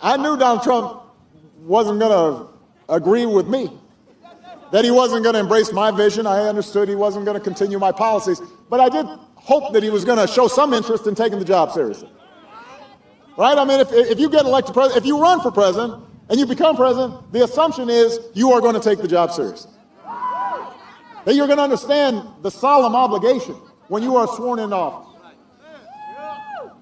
I knew Donald Trump wasn't going to agree with me, that he wasn't going to embrace my vision. I understood he wasn't going to continue my policies, but I did hope that he was going to show some interest in taking the job seriously. Right? I mean, if you get elected president, if you run for president and you become president, the assumption is you are going to take the job seriously. That you're going to understand the solemn obligation when you are sworn into office.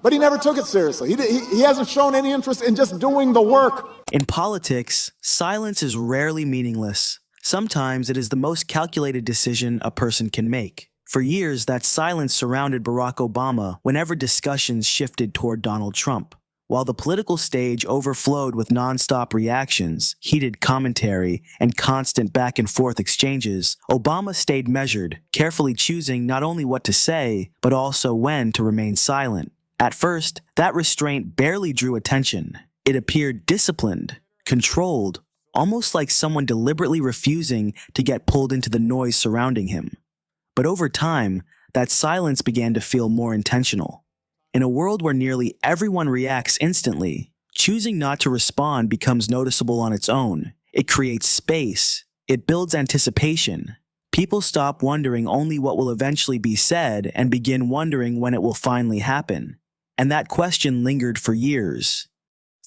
But he never took it seriously. He hasn't shown any interest in just doing the work. In politics, silence is rarely meaningless. Sometimes it is the most calculated decision a person can make. For years, that silence surrounded Barack Obama whenever discussions shifted toward Donald Trump. While the political stage overflowed with nonstop reactions, heated commentary, and constant back-and-forth exchanges, Obama stayed measured, carefully choosing not only what to say, but also when to remain silent. At first, that restraint barely drew attention. It appeared disciplined, controlled, almost like someone deliberately refusing to get pulled into the noise surrounding him. But over time, that silence began to feel more intentional. In a world where nearly everyone reacts instantly, choosing not to respond becomes noticeable on its own. It creates space. It builds anticipation. People stop wondering only what will eventually be said and begin wondering when it will finally happen. And that question lingered for years.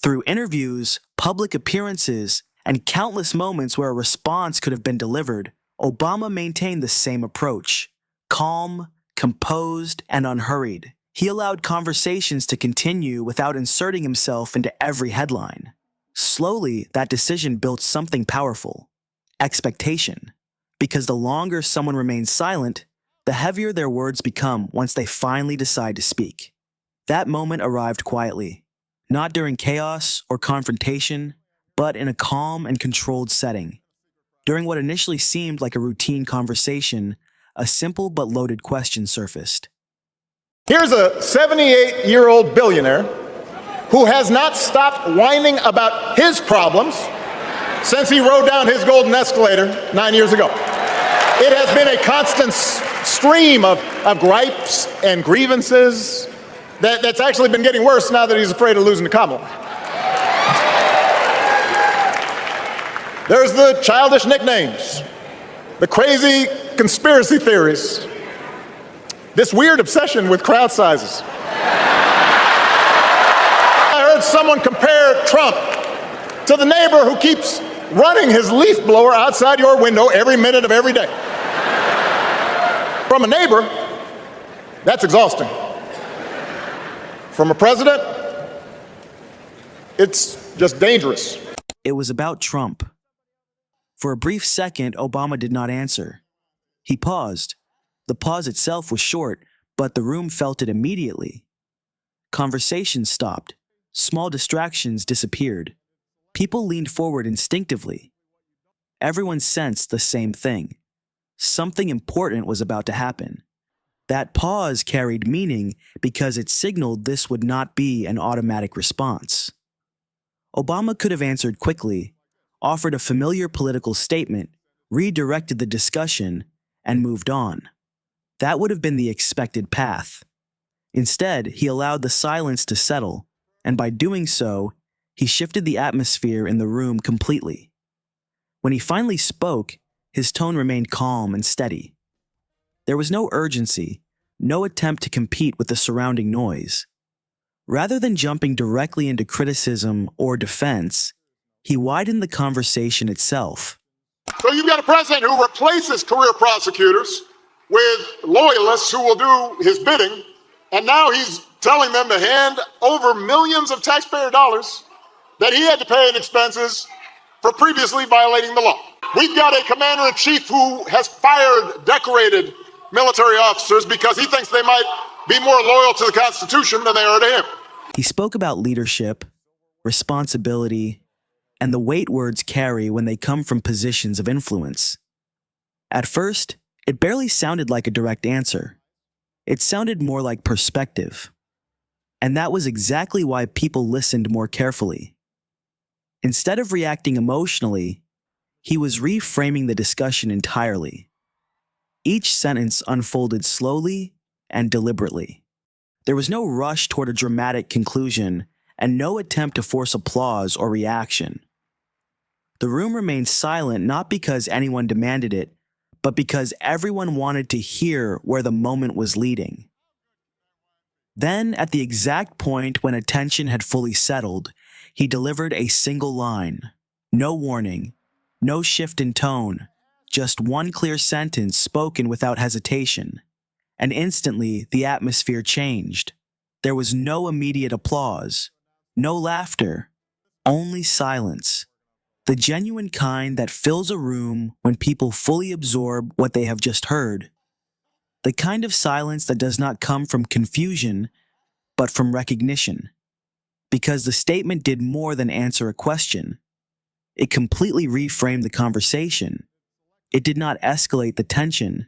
Through interviews, public appearances, and countless moments where a response could have been delivered, Obama maintained the same approach: calm, composed, and unhurried. He allowed conversations to continue without inserting himself into every headline. Slowly, that decision built something powerful: expectation. Because the longer someone remains silent, the heavier their words become once they finally decide to speak. That moment arrived quietly, not during chaos or confrontation, but in a calm and controlled setting. During what initially seemed like a routine conversation, a simple but loaded question surfaced. Here's a 78-year-old billionaire who has not stopped whining about his problems since he rode down his golden escalator 9 years ago. It has been a constant stream of gripes and grievances that's actually been getting worse now that he's afraid of losing to Kamala. There's the childish nicknames, the crazy conspiracy theories, this weird obsession with crowd sizes. I heard someone compare Trump to the neighbor who keeps running his leaf blower outside your window every minute of every day. From a neighbor, that's exhausting. From a president, it's just dangerous. It was about Trump. For a brief second, Obama did not answer. He paused. The pause itself was short, but the room felt it immediately. Conversation stopped. Small distractions disappeared. People leaned forward instinctively. Everyone sensed the same thing. Something important was about to happen. That pause carried meaning because it signaled this would not be an automatic response. Obama could have answered quickly, offered a familiar political statement, redirected the discussion, and moved on. That would have been the expected path. Instead, he allowed the silence to settle, and by doing so, he shifted the atmosphere in the room completely. When he finally spoke, his tone remained calm and steady. There was no urgency, no attempt to compete with the surrounding noise. Rather than jumping directly into criticism or defense, he widened the conversation itself. So you've got a president who replaces career prosecutors with loyalists who will do his bidding, and now he's telling them to hand over millions of taxpayer dollars that he had to pay in expenses for previously violating the law. We've got a commander-in-chief who has fired decorated military officers because he thinks they might be more loyal to the Constitution than they are to him. He spoke about leadership, responsibility, and the weight words carry when they come from positions of influence. At first, it barely sounded like a direct answer. It sounded more like perspective. And that was exactly why people listened more carefully. Instead of reacting emotionally, he was reframing the discussion entirely. Each sentence unfolded slowly and deliberately. There was no rush toward a dramatic conclusion, and no attempt to force applause or reaction. The room remained silent not because anyone demanded it, but because everyone wanted to hear where the moment was leading. Then, at the exact point when attention had fully settled, he delivered a single line. No warning, no shift in tone, just one clear sentence spoken without hesitation. And instantly, the atmosphere changed. There was no immediate applause, no laughter, only silence. The genuine kind that fills a room when people fully absorb what they have just heard. The kind of silence that does not come from confusion, but from recognition. Because the statement did more than answer a question. It completely reframed the conversation. It did not escalate the tension.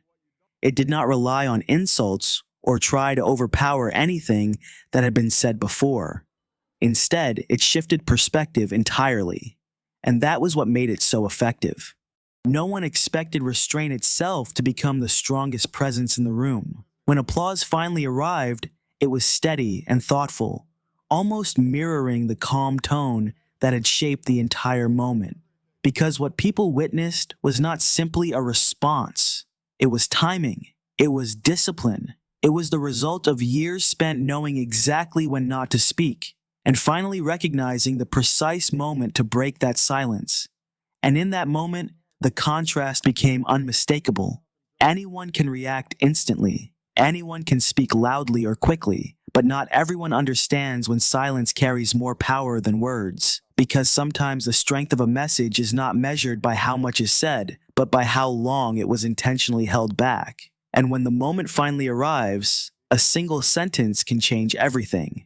It did not rely on insults or try to overpower anything that had been said before. Instead, it shifted perspective entirely. And that was what made it so effective. No one expected restraint itself to become the strongest presence in the room. When applause finally arrived, it was steady and thoughtful, almost mirroring the calm tone that had shaped the entire moment. Because what people witnessed was not simply a response. It was timing. It was discipline. It was the result of years spent knowing exactly when not to speak, and finally recognizing the precise moment to break that silence. And in that moment, the contrast became unmistakable. Anyone can react instantly. Anyone can speak loudly or quickly, but not everyone understands when silence carries more power than words. Because sometimes the strength of a message is not measured by how much is said, but by how long it was intentionally held back. And when the moment finally arrives, a single sentence can change everything.